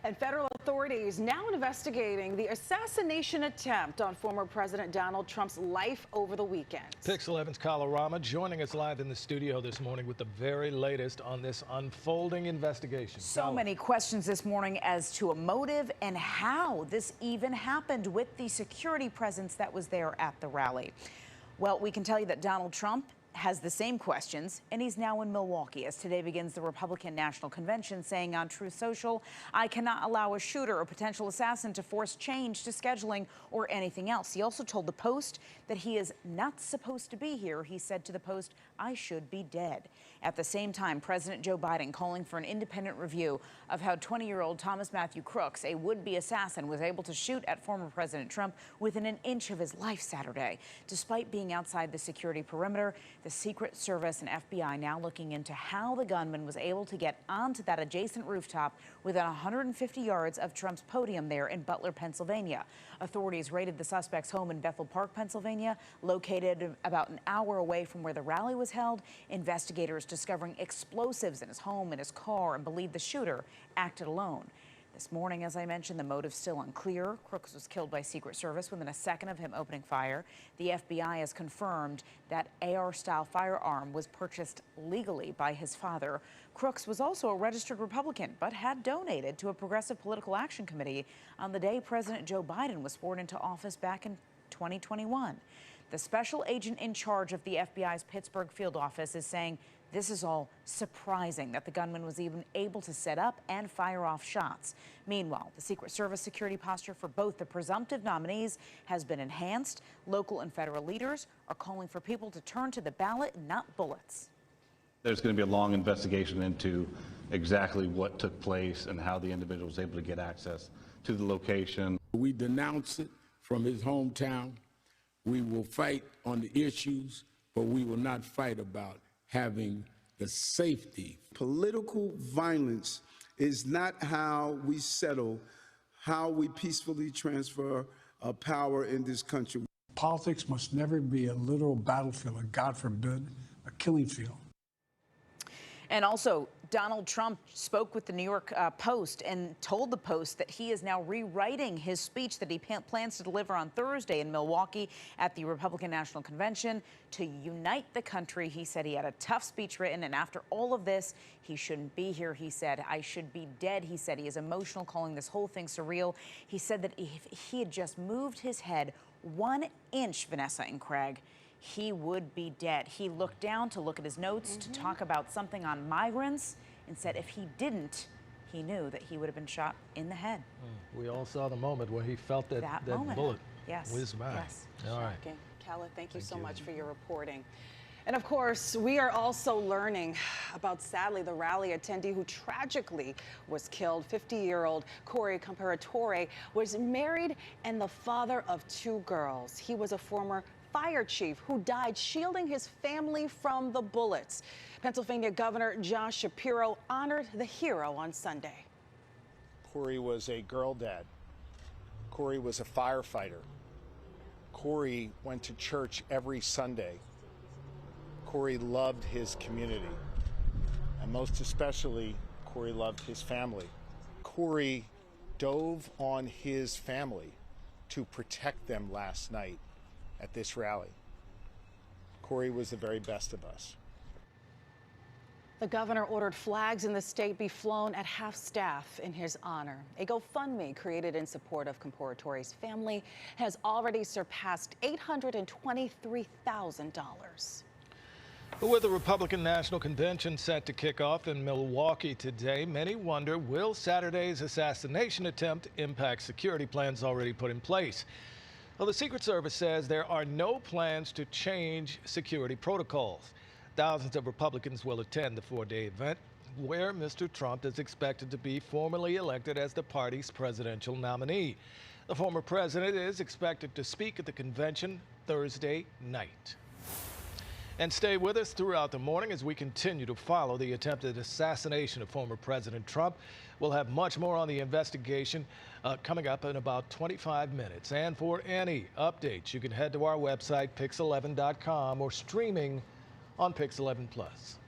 And federal authorities now investigating the assassination attempt on former President Donald Trump's life over the weekend. Pix 11's Kyle Rama joining us live in the studio this morning with the very latest on this unfolding investigation. So many questions this morning as to a motive and how this even happened with the security presence that was there at the rally. Well, we can tell you that Donald Trump has the same questions, and he's now in Milwaukee as today begins the Republican National Convention, saying on Truth Social, "I cannot allow a shooter or potential assassin to force change to scheduling or anything else." He also told the Post that he is not supposed to be here. He said to the Post, "I should be dead." At the same time, President Joe Biden calling for an independent review of how 20-year-old Thomas Matthew Crooks, a would-be assassin, was able to shoot at former President Trump within an inch of his life Saturday. Despite being outside the security perimeter, the Secret Service and FBI now looking into how the gunman was able to get onto that adjacent rooftop within 150 yards of Trump's podium there in Butler, Pennsylvania. Authorities raided the suspect's home in Bethel Park, Pennsylvania, located about an hour away from where the rally was held. Investigators discovering explosives in his home and his car and believe the shooter acted alone. This morning, as I mentioned, the motive still unclear. Crooks was killed by Secret Service within a second of him opening fire. The FBI has confirmed that AR-style firearm was purchased legally by his father. Crooks was also a registered Republican, but had donated to a progressive political action committee on the day President Joe Biden was sworn into office back in 2021. The special agent in charge of the FBI's Pittsburgh field office is saying this is all surprising that the gunman was even able to set up and fire off shots. Meanwhile, the Secret Service security posture for both the presumptive nominees has been enhanced. Local and federal leaders are calling for people to turn to the ballot, not bullets. There's going to be a long investigation into exactly what took place and how the individual was able to get access to the location. We denounce it from his hometown. We will fight on the issues, but we will not fight about having the safety. Political violence is not how we settle, how we peacefully transfer power in this country. Politics must never be a literal battlefield, or God forbid, a killing field. And also, Donald Trump spoke with the New York Post and told the Post that he is now rewriting his speech that he plans to deliver on Thursday in Milwaukee at the Republican National Convention to unite the country. He said he had a tough speech written, and after all of this, he shouldn't be here. He said, "I should be dead." He said he is emotional, calling this whole thing surreal. He said that if he had just moved his head 1 inch, Vanessa and Craig, he would be dead. He looked down to look at his notes to talk about something on migrants and said if he didn't, he knew that he would have been shot in the head. We all saw the moment where he felt that bullet whiz by. Yes. All right. Shocking. Kala, thank you so much for your reporting. And of course, we are also learning about, sadly, the rally attendee who tragically was killed. 50-year-old Corey Comparatore was married and the father of 2 girls. He was a former fire chief who died shielding his family from the bullets. Pennsylvania Governor Josh Shapiro honored the hero on Sunday. Corey was a girl dad. Corey was a firefighter. Corey went to church every Sunday. Corey loved his community. And most especially, Corey loved his family. Corey dove on his family to protect them last night at this rally. Corey was the very best of us. The governor ordered flags in the state be flown at half-staff in his honor. A GoFundMe created in support of Comparatore's family has already surpassed $823,000. With the Republican National Convention set to kick off in Milwaukee today, many wonder, will Saturday's assassination attempt impact security plans already put in place? Well, the Secret Service says there are no plans to change security protocols. Thousands of Republicans will attend the 4-day event, where Mr. Trump is expected to be formally elected as the party's presidential nominee. The former president is expected to speak at the convention Thursday night. And stay with us throughout the morning as we continue to follow the attempted assassination of former President Trump. We'll have much more on the investigation coming up in about 25 minutes. And for any updates, you can head to our website, pix11.com, or streaming on Pix 11 Plus.